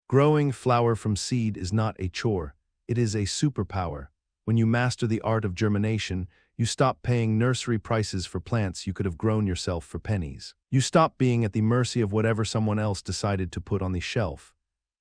Growing flower from seed is not a chore, it is a superpower. When you master the art of germination, you stop paying nursery prices for plants you could have grown yourself for pennies. You stop being at the mercy of whatever someone else decided to put on the shelf.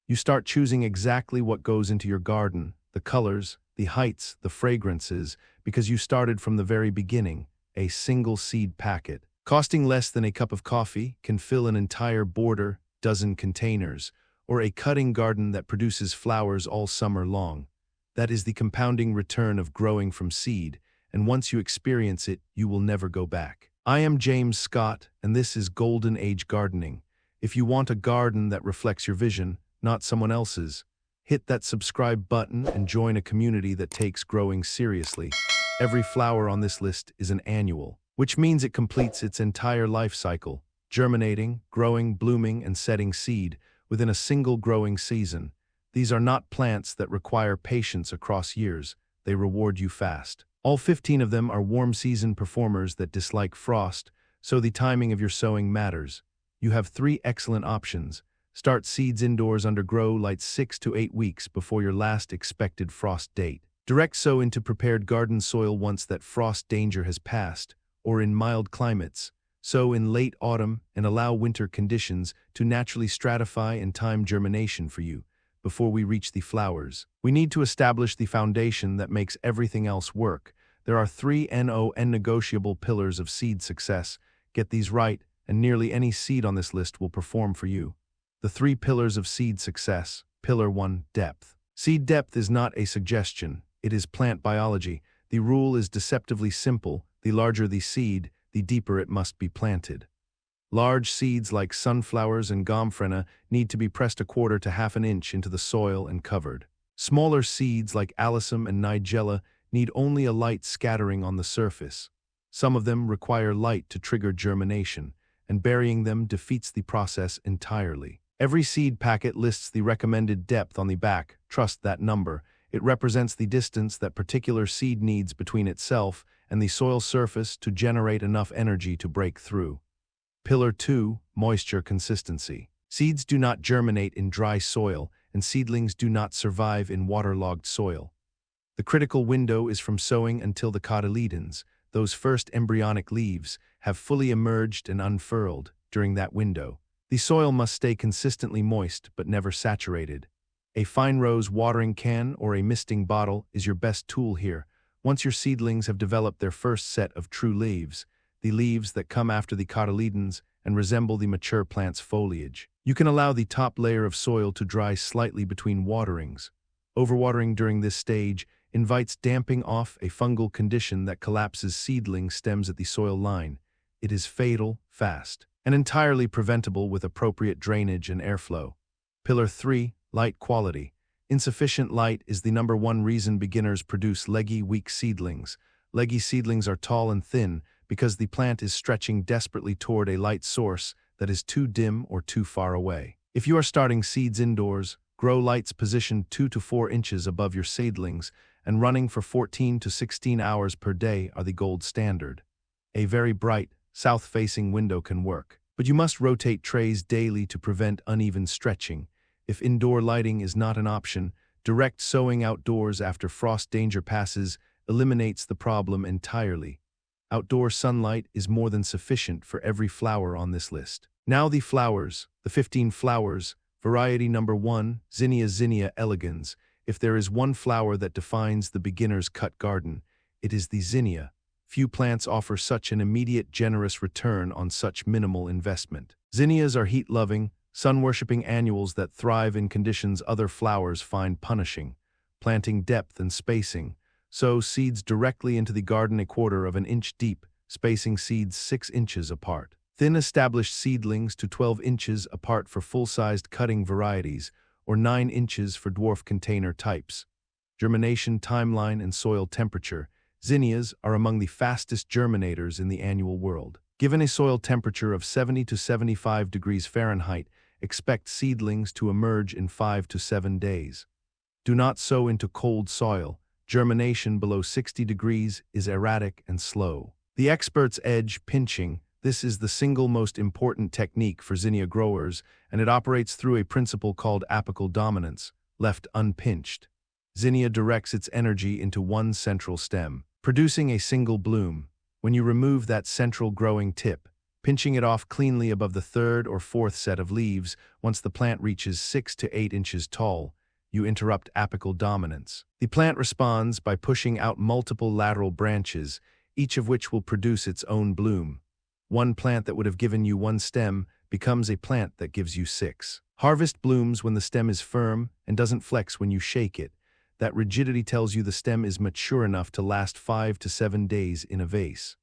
You start choosing exactly what goes into your garden, the colors, the heights, the fragrances, because you started from the very beginning, a single seed packet. Costing less than a cup of coffee can fill an entire border, dozen containers, or a cutting garden that produces flowers all summer long. That is the compounding return of growing from seed, and once you experience it, you will never go back. I am James Scott, and this is Golden Age Gardening. If you want a garden that reflects your vision, not someone else's, hit that subscribe button and join a community that takes growing seriously. Every flower on this list is an annual, which means it completes its entire life cycle, germinating, growing, blooming, and setting seed within a single growing season. These are not plants that require patience across years. They reward you fast. All 15 of them are warm season performers that dislike frost, so the timing of your sowing matters. You have 3 excellent options. Start seeds indoors under grow lights 6 to 8 weeks before your last expected frost date. Direct sow into prepared garden soil once that frost danger has passed, or in mild climates, sow in late autumn and allow winter conditions to naturally stratify and time germination for you. Before we reach the flowers, we need to establish the foundation that makes everything else work. There are 3 non-negotiable pillars of seed success. Get these right, and nearly any seed on this list will perform for you. The 3 pillars of seed success. Pillar 1, depth. Seed depth is not a suggestion, it is plant biology. The rule is deceptively simple: the larger the seed, the deeper it must be planted. Large seeds like sunflowers and gomphrena need to be pressed 1/4 to 1/2 inch into the soil and covered. Smaller seeds like alyssum and nigella need only a light scattering on the surface. Some of them require light to trigger germination, and burying them defeats the process entirely. Every seed packet lists the recommended depth on the back. Trust that number. It represents the distance that particular seed needs between itself and the soil surface to generate enough energy to break through. Pillar 2, moisture consistency. Seeds do not germinate in dry soil, and seedlings do not survive in waterlogged soil. The critical window is from sowing until the cotyledons, those first embryonic leaves, have fully emerged and unfurled. During that window, the soil must stay consistently moist but never saturated. A fine rose watering can or a misting bottle is your best tool here. Once your seedlings have developed their first set of true leaves, the leaves that come after the cotyledons and resemble the mature plant's foliage, you can allow the top layer of soil to dry slightly between waterings. Overwatering during this stage invites damping off, a fungal condition that collapses seedling stems at the soil line. It is fatal, fast, and entirely preventable with appropriate drainage and airflow. Pillar 3, light quality. Insufficient light is the #1 reason beginners produce leggy, weak seedlings. Leggy seedlings are tall and thin because the plant is stretching desperately toward a light source that is too dim or too far away. If you are starting seeds indoors, grow lights positioned 2 to 4 inches above your seedlings and running for 14 to 16 hours per day are the gold standard. A very bright, south-facing window can work, but you must rotate trays daily to prevent uneven stretching. If indoor lighting is not an option, direct sowing outdoors after frost danger passes eliminates the problem entirely. Outdoor sunlight is more than sufficient for every flower on this list. Now the flowers, the 15 flowers. Variety number 1, Zinnia elegans. If there is one flower that defines the beginner's cut garden, it is the zinnia. Few plants offer such an immediate, generous return on such minimal investment. Zinnias are heat-loving, sun-worshipping annuals that thrive in conditions other flowers find punishing. Planting depth and spacing. Sow seeds directly into the garden 1/4 inch deep, spacing seeds 6 inches apart. Thin established seedlings to 12 inches apart for full-sized cutting varieties, or 9 inches for dwarf container types. Germination timeline and soil temperature. Zinnias are among the fastest germinators in the annual world. Given a soil temperature of 70 to 75 degrees Fahrenheit, expect seedlings to emerge in 5 to 7 days. Do not sow into cold soil. Germination below 60 degrees is erratic and slow. The expert's edge, pinching. This is the single most important technique for zinnia growers, and it operates through a principle called apical dominance, left unpinched. Zinnia directs its energy into one central stem, producing a single bloom. When you remove that central growing tip, pinching it off cleanly above the third or fourth set of leaves, once the plant reaches 6 to 8 inches tall, you interrupt apical dominance. The plant responds by pushing out multiple lateral branches, each of which will produce its own bloom. One plant that would have given you one stem becomes a plant that gives you 6. Harvest blooms when the stem is firm and doesn't flex when you shake it. That rigidity tells you the stem is mature enough to last 5 to 7 days in a vase.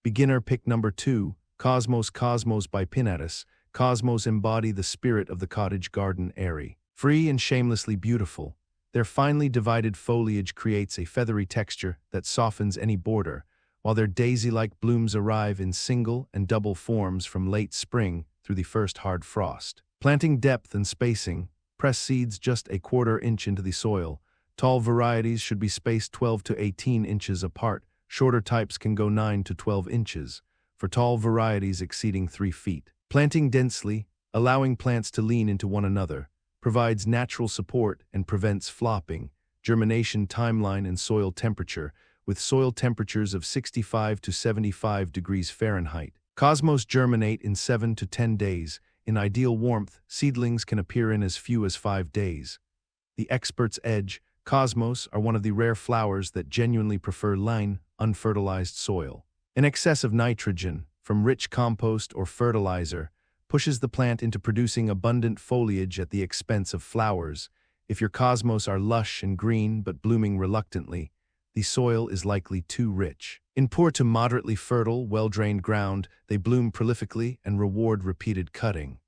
Beginner pick number 2, Cosmos bipinnatus. Cosmos embody the spirit of the cottage garden airy. Free and shamelessly beautiful, their finely divided foliage creates a feathery texture that softens any border, while their daisy-like blooms arrive in single and double forms from late spring through the first hard frost. Planting depth and spacing, press seeds just a 1/4 inch into the soil. Tall varieties should be spaced 12 to 18 inches apart. Shorter types can go 9 to 12 inches, for tall varieties exceeding 3 feet. Planting densely, allowing plants to lean into one another, provides natural support and prevents flopping. Germination timeline and soil temperature, with soil temperatures of 65 to 75 degrees Fahrenheit. Cosmos germinate in 7 to 10 days. In ideal warmth, seedlings can appear in as few as 5 days. The expert's edge, Cosmos are one of the rare flowers that genuinely prefer lime, unfertilized soil. An excess of nitrogen, from rich compost or fertilizer, pushes the plant into producing abundant foliage at the expense of flowers. If your Cosmos are lush and green but blooming reluctantly, the soil is likely too rich. In poor to moderately fertile, well-drained ground, they bloom prolifically and reward repeated cutting.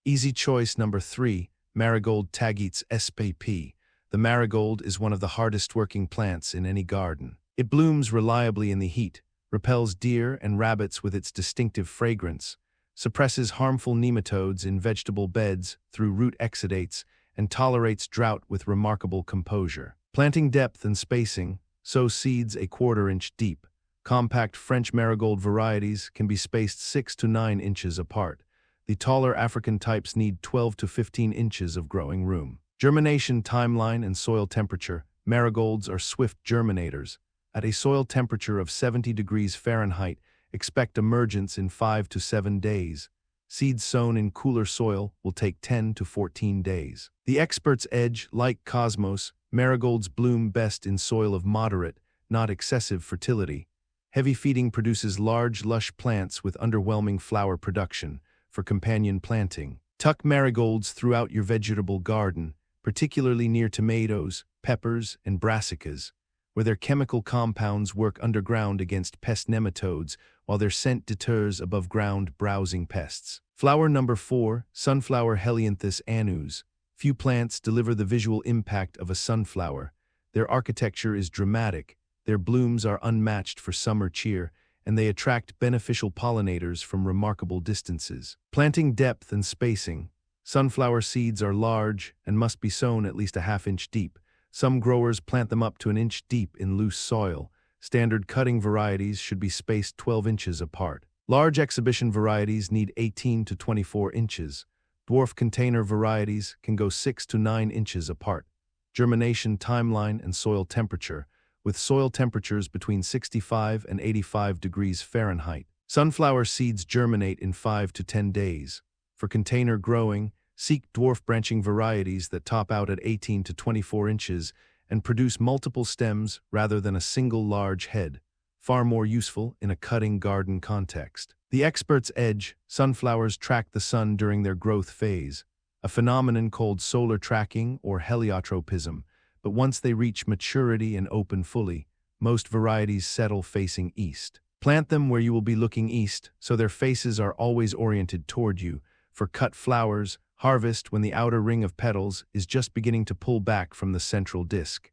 Easy choice number 3, Marigold Tagetes spp. The marigold is one of the hardest-working plants in any garden. It blooms reliably in the heat, repels deer and rabbits with its distinctive fragrance, suppresses harmful nematodes in vegetable beds through root exudates, and tolerates drought with remarkable composure. Planting depth and spacing, sow seeds a 1/4 inch deep. Compact French marigold varieties can be spaced 6 to 9 inches apart. The taller African types need 12 to 15 inches of growing room. Germination timeline and soil temperature. Marigolds are swift germinators. At a soil temperature of 70 degrees Fahrenheit, expect emergence in 5 to 7 days. Seeds sown in cooler soil will take 10 to 14 days. The expert's edge, like Cosmos, marigolds bloom best in soil of moderate, not excessive fertility. Heavy feeding produces large, lush plants with underwhelming flower production. For companion planting, tuck marigolds throughout your vegetable garden, particularly near tomatoes, peppers, and brassicas, where their chemical compounds work underground against pest nematodes, while their scent deters above-ground browsing pests. Flower number 4, Sunflower Helianthus annus. Few plants deliver the visual impact of a sunflower. Their architecture is dramatic, their blooms are unmatched for summer cheer, and they attract beneficial pollinators from remarkable distances. Planting depth and spacing. Sunflower seeds are large and must be sown at least a 1/2 inch deep. Some growers plant them up to 1 inch deep in loose soil. Standard cutting varieties should be spaced 12 inches apart. Large exhibition varieties need 18 to 24 inches. Dwarf container varieties can go 6 to 9 inches apart. Germination timeline and soil temperature, with soil temperatures between 65 and 85 degrees Fahrenheit. Sunflower seeds germinate in 5 to 10 days. For container growing, seek dwarf branching varieties that top out at 18 to 24 inches and produce multiple stems rather than a single large head, far more useful in a cutting garden context. The expert's edge, sunflowers track the sun during their growth phase, a phenomenon called solar tracking or heliotropism, but once they reach maturity and open fully, most varieties settle facing east. Plant them where you will be looking east, so their faces are always oriented toward you. For cut flowers, harvest when the outer ring of petals is just beginning to pull back from the central disc.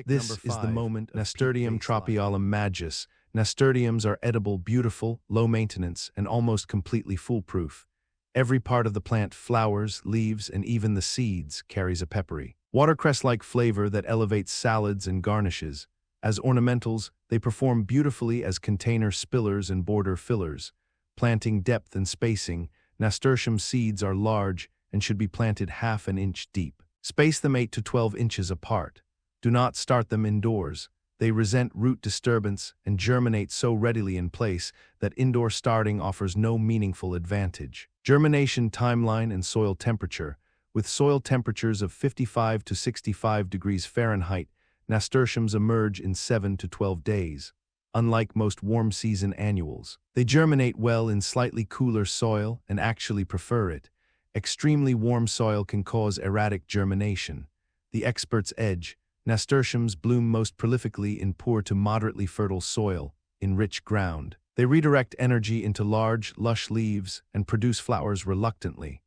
This is the moment. Nasturtium tropiolum majus. Nasturtiums are edible, beautiful, low maintenance, and almost completely foolproof. Every part of the plant, flowers, leaves, and even the seeds, carries a peppery, watercress-like flavor that elevates salads and garnishes. As ornamentals, they perform beautifully as container spillers and border fillers. Planting depth and spacing. Nasturtium seeds are large and should be planted half an inch deep. Space them 8 to 12 inches apart. Do not start them indoors. They resent root disturbance and germinate so readily in place that indoor starting offers no meaningful advantage. Germination timeline and soil temperature. With soil temperatures of 55 to 65 degrees Fahrenheit, nasturtiums emerge in 7 to 12 days. Unlike most warm-season annuals, they germinate well in slightly cooler soil and actually prefer it. Extremely warm soil can cause erratic germination. The expert's edge. Nasturtiums bloom most prolifically in poor to moderately fertile soil, in rich ground. They redirect energy into large, lush leaves and produce flowers reluctantly.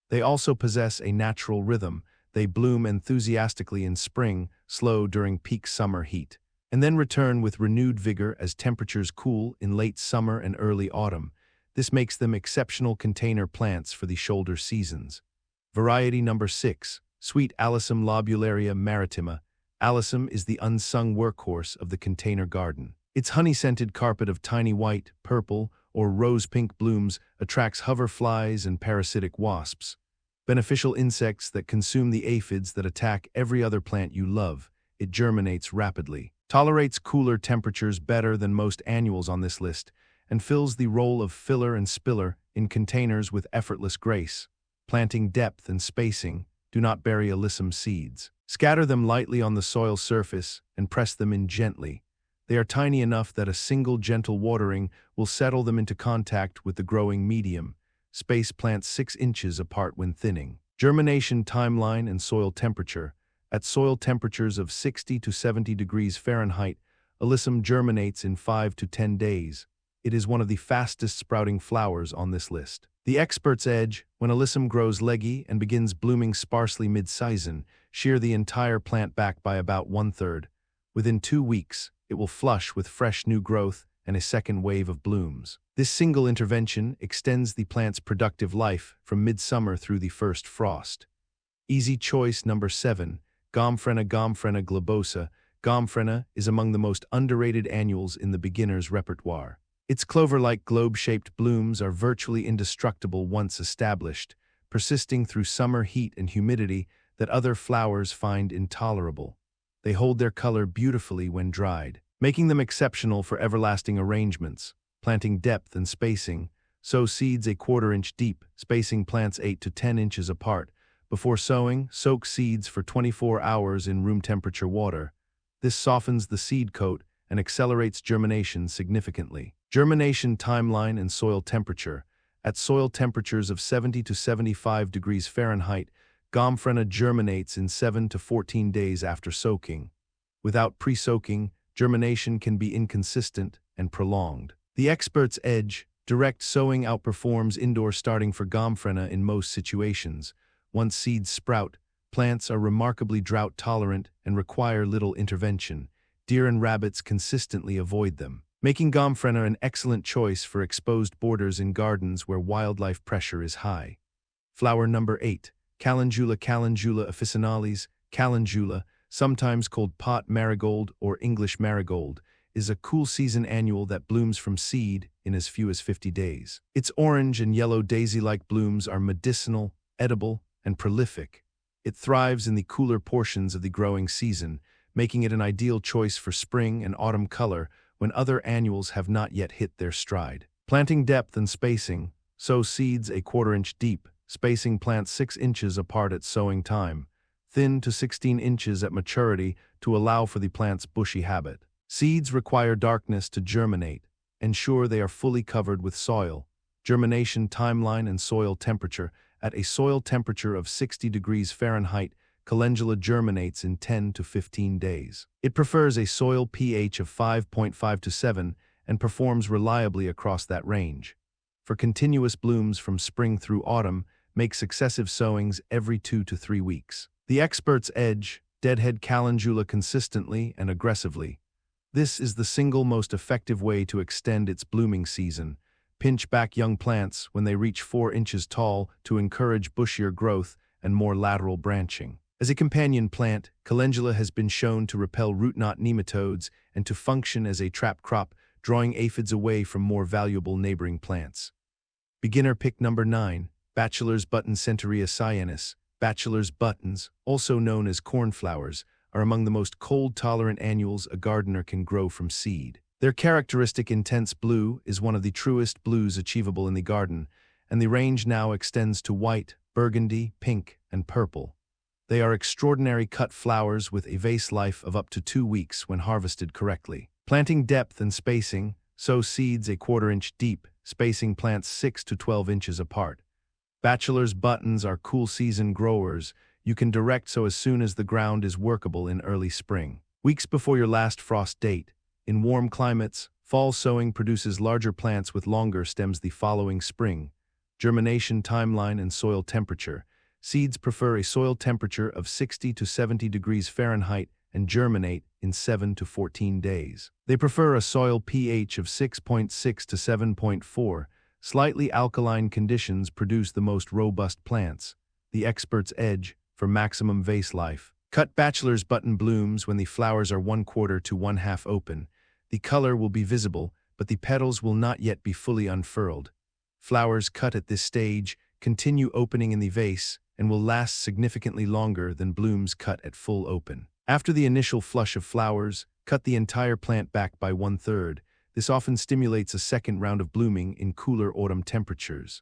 They also possess a natural rhythm. They bloom enthusiastically in spring, slow during peak summer heat, and then return with renewed vigor as temperatures cool in late summer and early autumn. This makes them exceptional container plants for the shoulder seasons. Variety number 6, Sweet Alyssum lobularia maritima. Alyssum is the unsung workhorse of the container garden. Its honey-scented carpet of tiny white, purple, or rose-pink blooms attracts hoverflies and parasitic wasps, beneficial insects that consume the aphids that attack every other plant you love. It germinates rapidly, tolerates cooler temperatures better than most annuals on this list, and fills the role of filler and spiller in containers with effortless grace. Planting depth and spacing. Do not bury alyssum seeds. Scatter them lightly on the soil surface and press them in gently. They are tiny enough that a single gentle watering will settle them into contact with the growing medium. Space plants 6 inches apart when thinning. Germination timeline and soil temperature. At soil temperatures of 60 to 70 degrees Fahrenheit, alyssum germinates in 5 to 10 days. It is one of the fastest sprouting flowers on this list. The expert's edge. When alyssum grows leggy and begins blooming sparsely mid-season, shear the entire plant back by about 1/3. Within 2 weeks, it will flush with fresh new growth and a second wave of blooms. This single intervention extends the plant's productive life from midsummer through the first frost. Easy choice number 7, Gomphrena globosa. Gomphrena is among the most underrated annuals in the beginner's repertoire. Its clover-like globe-shaped blooms are virtually indestructible once established, persisting through summer heat and humidity that other flowers find intolerable. They hold their color beautifully when dried, making them exceptional for everlasting arrangements. Planting depth and spacing. Sow seeds 1/4 inch deep, spacing plants 8 to 10 inches apart. Before sowing, soak seeds for 24 hours in room temperature water. This softens the seed coat and accelerates germination significantly. Germination timeline and soil temperature. At soil temperatures of 70 to 75 degrees Fahrenheit, Gomphrena germinates in 7 to 14 days after soaking. Without pre-soaking, germination can be inconsistent and prolonged. The expert's edge. Direct sowing outperforms indoor starting for Gomphrena in most situations. Once seeds sprout, plants are remarkably drought-tolerant and require little intervention. Deer and rabbits consistently avoid them, making Gomphrena an excellent choice for exposed borders in gardens where wildlife pressure is high. Flower number 8, Calendula officinalis. Calendula, sometimes called pot marigold or English marigold, is a cool season annual that blooms from seed in as few as 50 days. Its orange and yellow daisy-like blooms are medicinal, edible, and prolific. It thrives in the cooler portions of the growing season, making it an ideal choice for spring and autumn color when other annuals have not yet hit their stride. Planting depth and spacing. Sow seeds 1/4 inch deep, spacing plants 6 inches apart at sowing time, thin to 16 inches at maturity to allow for the plant's bushy habit. Seeds require darkness to germinate. Ensure they are fully covered with soil. Germination timeline and soil temperature. At a soil temperature of 60 degrees Fahrenheit, calendula germinates in 10 to 15 days. It prefers a soil pH of 5.5 to 7 and performs reliably across that range. For continuous blooms from spring through autumn, make successive sowings every 2 to 3 weeks. The expert's edge. Deadhead calendula consistently and aggressively. This is the single most effective way to extend its blooming season. Pinch back young plants when they reach 4 inches tall to encourage bushier growth and more lateral branching. As a companion plant, calendula has been shown to repel root knot nematodes and to function as a trap crop, drawing aphids away from more valuable neighboring plants. Beginner pick number 9, Bachelor's Button Centaurea cyanus. Bachelor's buttons, also known as cornflowers, are among the most cold-tolerant annuals a gardener can grow from seed. Their characteristic intense blue is one of the truest blues achievable in the garden, and the range now extends to white, burgundy, pink, and purple. They are extraordinary cut flowers with a vase life of up to 2 weeks when harvested correctly. Planting depth and spacing: sow seeds a 1/4 inch deep, spacing plants 6 to 12 inches apart. Bachelor's buttons are cool season growers. You can direct sow as soon as the ground is workable in early spring. Weeks before your last frost date. In warm climates, fall sowing produces larger plants with longer stems the following spring. Germination timeline and soil temperature. Seeds prefer a soil temperature of 60 to 70 degrees Fahrenheit and germinate in 7 to 14 days. They prefer a soil pH of 6.6 to 7.4. Slightly alkaline conditions produce the most robust plants. The expert's edge for maximum vase life. Cut bachelor's button blooms when the flowers are 1/4 to 1/2 open. The color will be visible, but the petals will not yet be fully unfurled. Flowers cut at this stage continue opening in the vase and will last significantly longer than blooms cut at full open. After the initial flush of flowers, cut the entire plant back by 1/3. This often stimulates a second round of blooming in cooler autumn temperatures.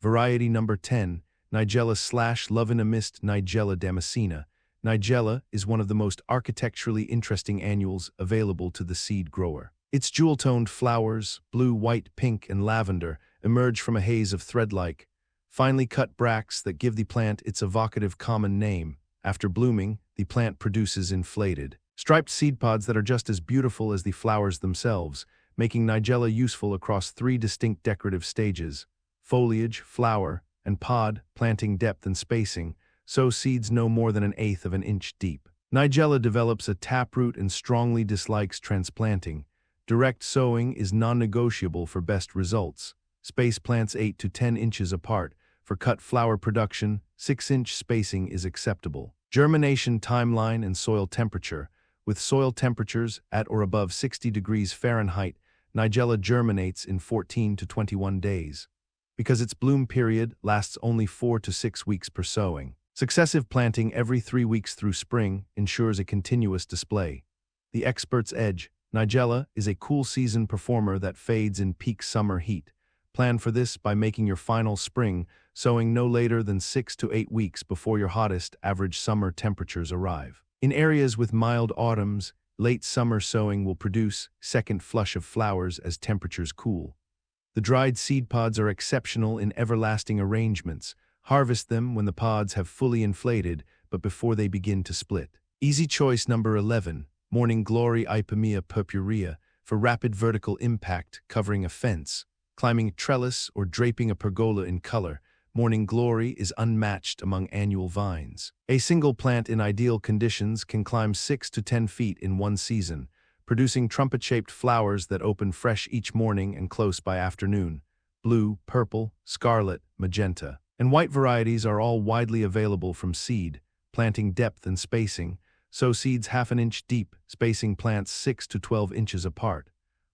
Variety number 10, Nigella/Love-in-a-Mist Nigella damascena. Nigella is one of the most architecturally interesting annuals available to the seed grower. Its jewel-toned flowers, blue, white, pink, and lavender, emerge from a haze of thread-like, finely cut bracts that give the plant its evocative common name. After blooming, the plant produces inflated, striped seed pods that are just as beautiful as the flowers themselves, making Nigella useful across 3 distinct decorative stages: foliage, flower, and pod. Planting depth and spacing: sow seeds no more than 1/8 of an inch deep. Nigella develops a taproot and strongly dislikes transplanting. Direct sowing is non-negotiable for best results. Space plants 8 to 10 inches apart. For cut flower production, 6-inch spacing is acceptable. Germination timeline and soil temperature. With soil temperatures at or above 60 degrees Fahrenheit, Nigella germinates in 14 to 21 days. Because its bloom period lasts only 4 to 6 weeks per sowing. Successive planting every 3 weeks through spring ensures a continuous display. The expert's edge: Nigella is a cool season performer that fades in peak summer heat. Plan for this by making your final spring sowing no later than 6 to 8 weeks before your hottest average summer temperatures arrive. In areas with mild autumns, late summer sowing will produce second flush of flowers as temperatures cool. The dried seed pods are exceptional in everlasting arrangements. Harvest them when the pods have fully inflated, but before they begin to split. Easy choice number 11, Morning Glory Ipomea purpurea, for rapid vertical impact, covering a fence, climbing a trellis, or draping a pergola in color. Morning Glory is unmatched among annual vines. A single plant in ideal conditions can climb 6 to 10 feet in one season, producing trumpet-shaped flowers that open fresh each morning and close by afternoon. Blue, purple, scarlet, magenta, and white varieties are all widely available from seed. Planting depth and spacing: sow seeds 1/2 inch deep, spacing plants 6 to 12 inches apart.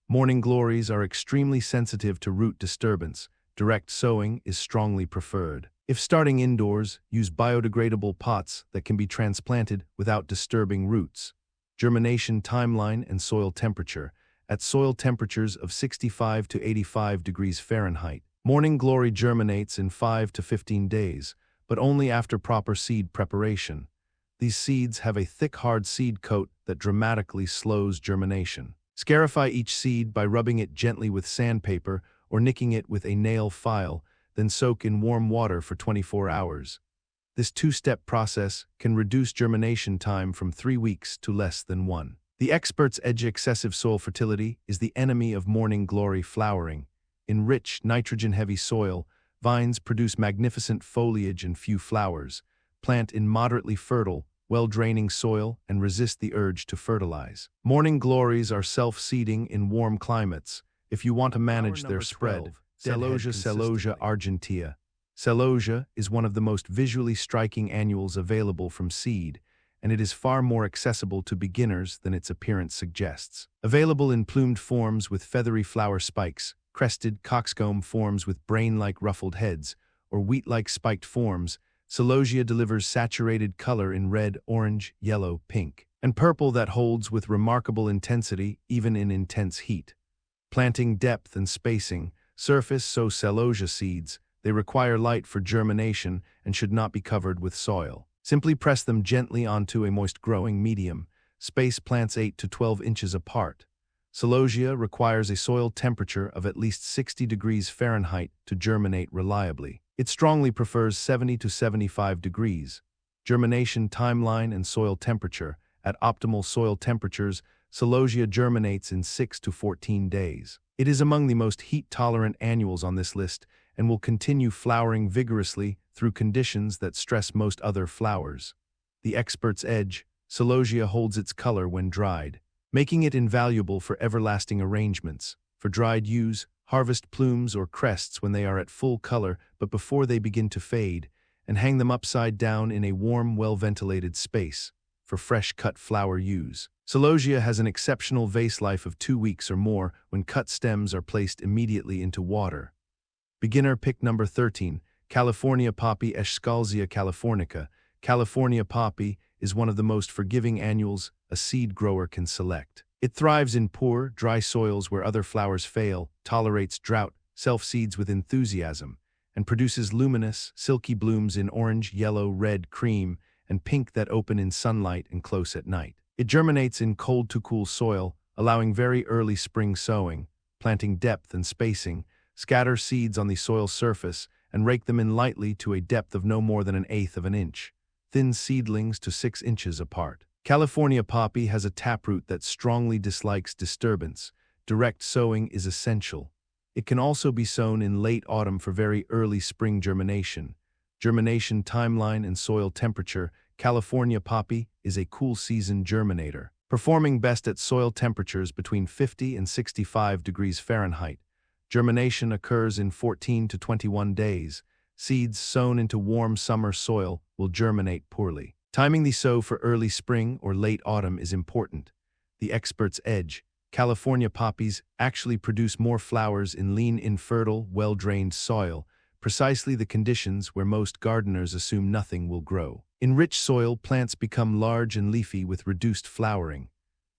Morning Glories are extremely sensitive to root disturbance. Direct sowing is strongly preferred. If starting indoors, use biodegradable pots that can be transplanted without disturbing roots. Germination timeline and soil temperature. At soil temperatures of 65 to 85 degrees Fahrenheit, Morning Glory germinates in 5 to 15 days, but only after proper seed preparation. These seeds have a thick, hard seed coat that dramatically slows germination. Scarify each seed by rubbing it gently with sandpaper or nicking it with a nail file, then soak in warm water for 24 hours. This 2-step process can reduce germination time from 3 weeks to less than 1. The expert's edge: excessive soil fertility is the enemy of Morning Glory flowering. In rich, nitrogen-heavy soil, vines produce magnificent foliage and few flowers. Plant in moderately fertile, well-draining soil and resist the urge to fertilize. Morning Glories are self-seeding in warm climates. If you want to manage their spread, Celosia argentea. Celosia is one of the most visually striking annuals available from seed, and it is far more accessible to beginners than its appearance suggests. Available in plumed forms with feathery flower spikes, crested coxcomb forms with brain-like ruffled heads, or wheat-like spiked forms, Celosia delivers saturated color in red, orange, yellow, pink, and purple that holds with remarkable intensity even in intense heat. Planting depth and spacing. Surface. So Celosia seeds, they require light for germination and should not be covered with soil. Simply press them gently onto a moist growing medium. Space plants 8 to 12 inches apart. Celosia requires a soil temperature of at least 60 degrees Fahrenheit to germinate reliably. It strongly prefers 70 to 75 degrees. Germination timeline and soil temperature. At optimal soil temperatures, Celosia germinates in 6 to 14 days. It is among the most heat-tolerant annuals on this list and will continue flowering vigorously through conditions that stress most other flowers. The expert's edge. Celosia holds its color when dried, making it invaluable for everlasting arrangements. For dried use, harvest plumes or crests when they are at full color but before they begin to fade, and hang them upside down in a warm, well-ventilated space. For fresh-cut flower use, Celosia has an exceptional vase life of 2 weeks or more when cut stems are placed immediately into water. Beginner pick number 13, California Poppy Eschscholzia californica. California Poppy is one of the most forgiving annuals a seed grower can select. It thrives in poor, dry soils where other flowers fail, tolerates drought, self-seeds with enthusiasm, and produces luminous, silky blooms in orange, yellow, red, cream, and pink that open in sunlight and close at night. It germinates in cold to cool soil, allowing very early spring sowing. Planting depth and spacing. Scatter seeds on the soil surface and rake them in lightly to a depth of no more than 1/8 of an inch. Thin seedlings to 6 inches apart. California Poppy has a taproot that strongly dislikes disturbance. Direct sowing is essential. It can also be sown in late autumn for very early spring germination. Germination timeline and soil temperature. California Poppy is a cool season germinator, performing best at soil temperatures between 50 and 65 degrees Fahrenheit. Germination occurs in 14 to 21 days. Seeds sown into warm summer soil will germinate poorly. Timing the sow for early spring or late autumn is important. The expert's edge. California poppies actually produce more flowers in lean, infertile, well-drained soil, precisely the conditions where most gardeners assume nothing will grow. In rich soil, plants become large and leafy with reduced flowering.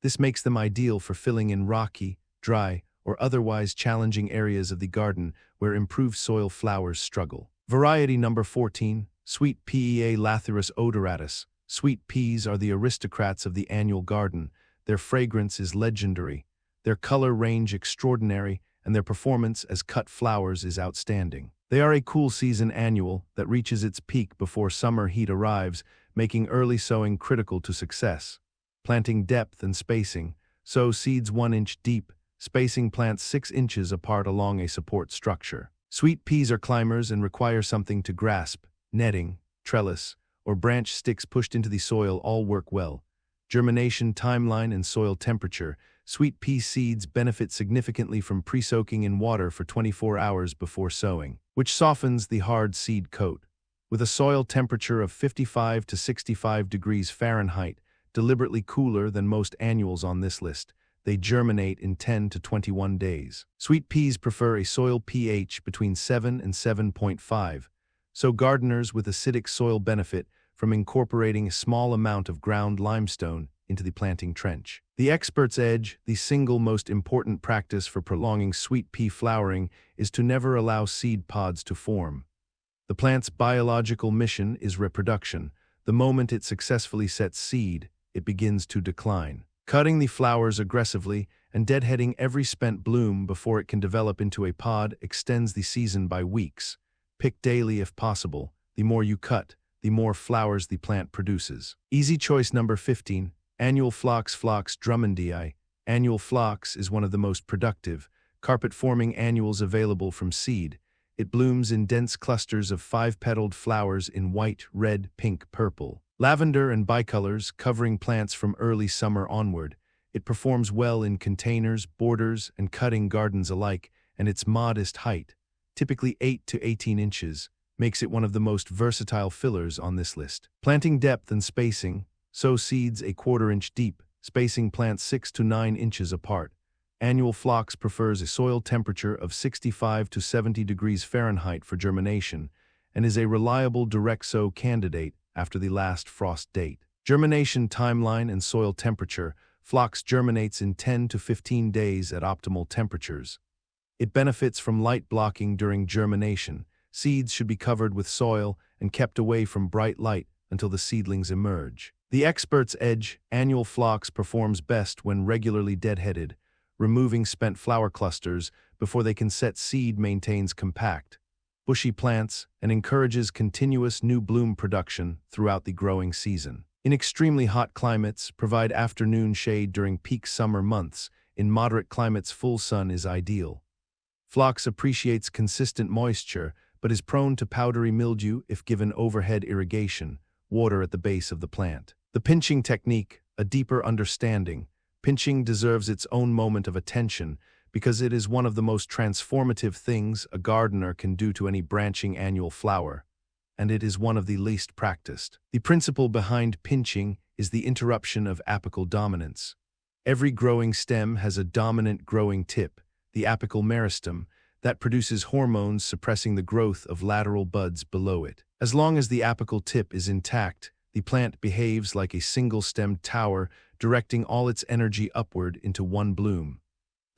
This makes them ideal for filling in rocky, dry, or otherwise challenging areas of the garden where improved soil flowers struggle. Variety number 14, Sweet Pea Lathyrus odoratus. Sweet peas are the aristocrats of the annual garden. Their fragrance is legendary, their color range extraordinary, and their performance as cut flowers is outstanding. They are a cool season annual that reaches its peak before summer heat arrives, making early sowing critical to success. Planting depth and spacing. Sow seeds 1 inch deep, spacing plants 6 inches apart along a support structure. Sweet peas are climbers and require something to grasp. Netting, trellis, or branch sticks pushed into the soil all work well. Germination timeline and soil temperature. Sweet pea seeds benefit significantly from pre-soaking in water for 24 hours before sowing, which softens the hard seed coat. With a soil temperature of 55 to 65 degrees Fahrenheit, deliberately cooler than most annuals on this list, they germinate in 10 to 21 days. Sweet peas prefer a soil pH between 7 and 7.5, so gardeners with acidic soil benefit from incorporating a small amount of ground limestone into the planting trench. The expert's edge, the single most important practice for prolonging sweet pea flowering, is to never allow seed pods to form. The plant's biological mission is reproduction. The moment it successfully sets seed, it begins to decline. Cutting the flowers aggressively and deadheading every spent bloom before it can develop into a pod extends the season by weeks. Pick daily if possible. The more you cut, the more flowers the plant produces. Easy choice number 15, Annual Phlox Phlox Drummondii. Annual Phlox is one of the most productive, carpet-forming annuals available from seed. It blooms in dense clusters of 5-petaled flowers in white, red, pink, purple, lavender, and bicolors, covering plants from early summer onward. It performs well in containers, borders, and cutting gardens alike, and its modest height, typically 8 to 18 inches, makes it one of the most versatile fillers on this list. Planting depth and spacing. Sow seeds a quarter-inch deep, spacing plants 6 to 9 inches apart. Annual phlox prefers a soil temperature of 65 to 70 degrees Fahrenheit for germination and is a reliable direct sow candidate after the last frost date. Germination timeline and soil temperature. Phlox germinates in 10 to 15 days at optimal temperatures. It benefits from light blocking during germination. Seeds should be covered with soil and kept away from bright light until the seedlings emerge. The expert's edge. Annual phlox performs best when regularly deadheaded. Removing spent flower clusters before they can set seed maintains compact, bushy plants and encourages continuous new bloom production throughout the growing season. In extremely hot climates, provide afternoon shade during peak summer months. In moderate climates, full sun is ideal. Phlox appreciates consistent moisture, but is prone to powdery mildew if given overhead irrigation, water at the base of the plant. The pinching technique, a deeper understanding. Pinching deserves its own moment of attention because it is one of the most transformative things a gardener can do to any branching annual flower, and it is one of the least practiced. The principle behind pinching is the interruption of apical dominance. Every growing stem has a dominant growing tip, the apical meristem, that produces hormones suppressing the growth of lateral buds below it. As long as the apical tip is intact, the plant behaves like a single-stemmed tower, directing all its energy upward into one bloom.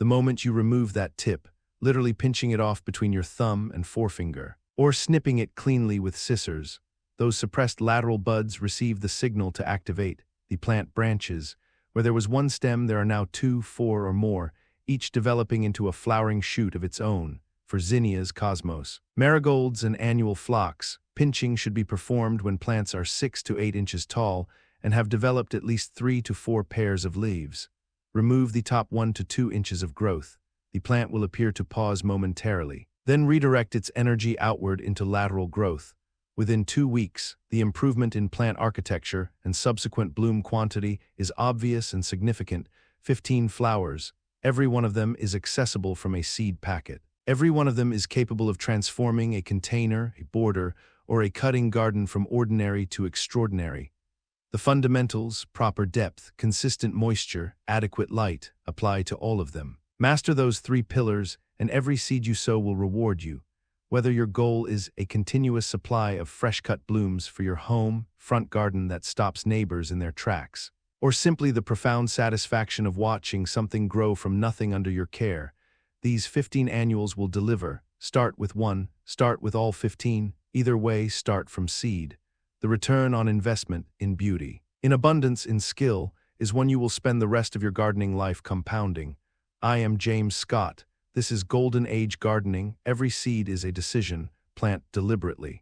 The moment you remove that tip, literally pinching it off between your thumb and forefinger, or snipping it cleanly with scissors, those suppressed lateral buds receive the signal to activate. The plant branches. Where there was one stem, there are now 2, 4, or more, each developing into a flowering shoot of its own. For zinnias, cosmos, marigolds, and annual phlox, pinching should be performed when plants are 6 to 8 inches tall and have developed at least 3 to 4 pairs of leaves. Remove the top 1 to 2 inches of growth. The plant will appear to pause momentarily. Then redirect its energy outward into lateral growth. Within 2 weeks, the improvement in plant architecture and subsequent bloom quantity is obvious and significant. 15 flowers. Every one of them is accessible from a seed packet. Every one of them is capable of transforming a container, a border, or a cutting garden from ordinary to extraordinary. The fundamentals, proper depth, consistent moisture, adequate light, apply to all of them. Master those 3 pillars, and every seed you sow will reward you. Whether your goal is a continuous supply of fresh-cut blooms for your home, front garden that stops neighbors in their tracks, or simply the profound satisfaction of watching something grow from nothing under your care, these 15 annuals will deliver. Start with 1, start with all 15, either way, start from seed. The return on investment in beauty, in abundance, in skill, is one you will spend the rest of your gardening life compounding. I am James Scott. This is Golden Age Gardening. Every seed is a decision. Plant deliberately.